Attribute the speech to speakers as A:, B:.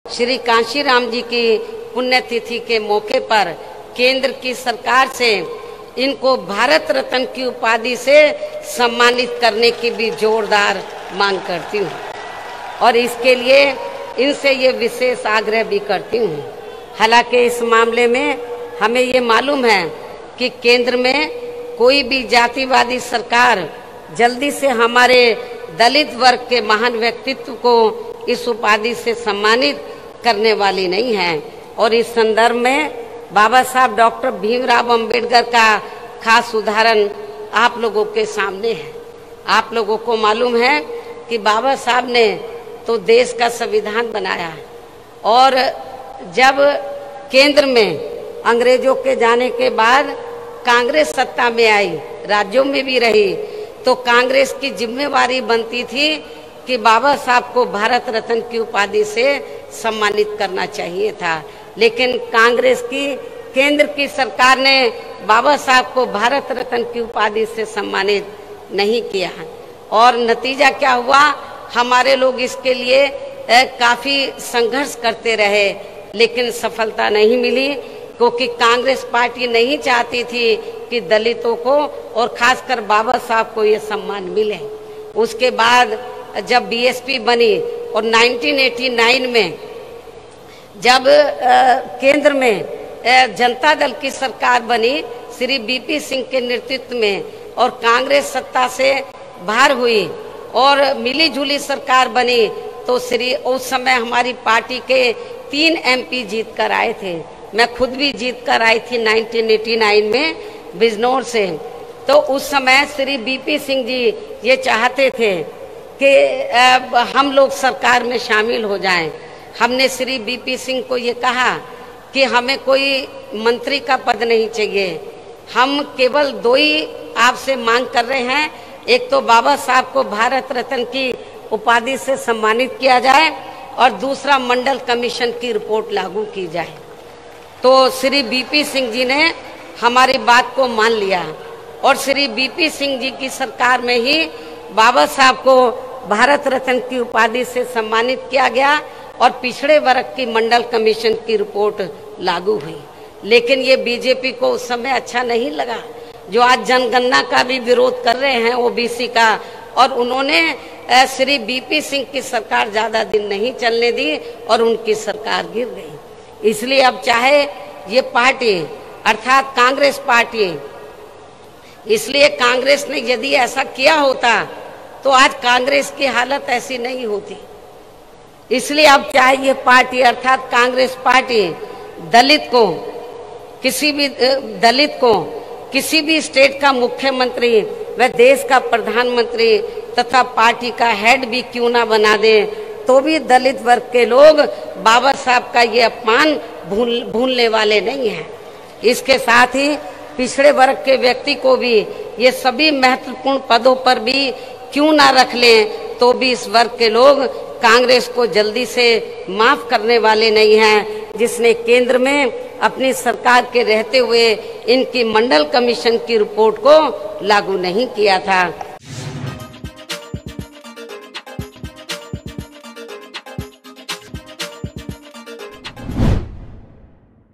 A: श्री कांशीराम जी की पुण्यतिथि के मौके पर केंद्र की सरकार से इनको भारत रत्न की उपाधि से सम्मानित करने की भी जोरदार मांग करती हूँ और इसके लिए इनसे ये विशेष आग्रह भी करती हूँ। हालांकि इस मामले में हमें ये मालूम है कि केंद्र में कोई भी जातिवादी सरकार जल्दी से हमारे दलित वर्ग के महान व्यक्तित्व को इस उपाधि से सम्मानित करने वाली नहीं है। और इस संदर्भ में बाबा साहब डॉक्टर भीमराव अंबेडकर का खास उदाहरण आप लोगों के सामने है। आप लोगों को मालूम है कि बाबा साहब ने तो देश का संविधान बनाया और जब केंद्र में अंग्रेजों के जाने के बाद कांग्रेस सत्ता में आई, राज्यों में भी रही, तो कांग्रेस की जिम्मेवारी बनती थी कि बाबा साहब को भारत रत्न की उपाधि से सम्मानित करना चाहिए था। लेकिन कांग्रेस की केंद्र की सरकार ने बाबा साहब को भारत रत्न की उपाधि से सम्मानित नहीं किया और नतीजा क्या हुआ, हमारे लोग इसके लिए काफी संघर्ष करते रहे लेकिन सफलता नहीं मिली, क्योंकि कांग्रेस पार्टी नहीं चाहती थी कि दलितों को और खासकर बाबा साहब को ये सम्मान मिले। उसके बाद जब बीएसपी बनी और 1989 में जब केंद्र में जनता दल की सरकार बनी श्री बीपी सिंह के नेतृत्व में और कांग्रेस सत्ता से बाहर हुई और मिली जुली सरकार बनी, तो उस समय हमारी पार्टी के 3 एमपी जीत कर आए थे। मैं खुद भी जीत कर आई थी 1989 में बिजनौर से। तो उस समय श्री बीपी सिंह जी ये चाहते थे कि हम लोग सरकार में शामिल हो जाएं। हमने श्री बीपी सिंह को ये कहा कि हमें कोई मंत्री का पद नहीं चाहिए, हम केवल 2 ही आपसे मांग कर रहे हैं, एक तो बाबा साहब को भारत रत्न की उपाधि से सम्मानित किया जाए और दूसरा मंडल कमीशन की रिपोर्ट लागू की जाए। तो श्री बीपी सिंह जी ने हमारी बात को मान लिया और श्री बीपी सिंह जी की सरकार में ही बाबा साहब को भारत रत्न की उपाधि से सम्मानित किया गया और पिछड़े वर्ग की मंडल कमीशन की रिपोर्ट लागू हुई। लेकिन ये बीजेपी को उस समय अच्छा नहीं लगा, जो आज जनगणना का भी विरोध कर रहे हैं ओबीसी का, और उन्होंने श्री बीपी सिंह की सरकार ज्यादा दिन नहीं चलने दी और उनकी सरकार गिर गई। इसलिए अब चाहे ये पार्टी अर्थात कांग्रेस पार्टी, इसलिए कांग्रेस ने यदि ऐसा किया होता तो आज कांग्रेस की हालत ऐसी नहीं होती। इसलिए अब चाहे ये पार्टी अर्थात कांग्रेस पार्टी दलित को किसी भी स्टेट का मुख्यमंत्री व देश का प्रधानमंत्री तथा पार्टी का हेड भी क्यों ना बना दे, तो भी दलित वर्ग के लोग बाबा साहब का ये अपमान भूलने वाले नहीं हैं। इसके साथ ही पिछड़े वर्ग के व्यक्ति को भी ये सभी महत्वपूर्ण पदों पर भी क्यों ना रख लें, तो भी इस वर्ग के लोग कांग्रेस को जल्दी से माफ करने वाले नहीं हैं, जिसने केंद्र में अपनी सरकार के रहते हुए इनकी मंडल कमीशन की रिपोर्ट को लागू नहीं किया था।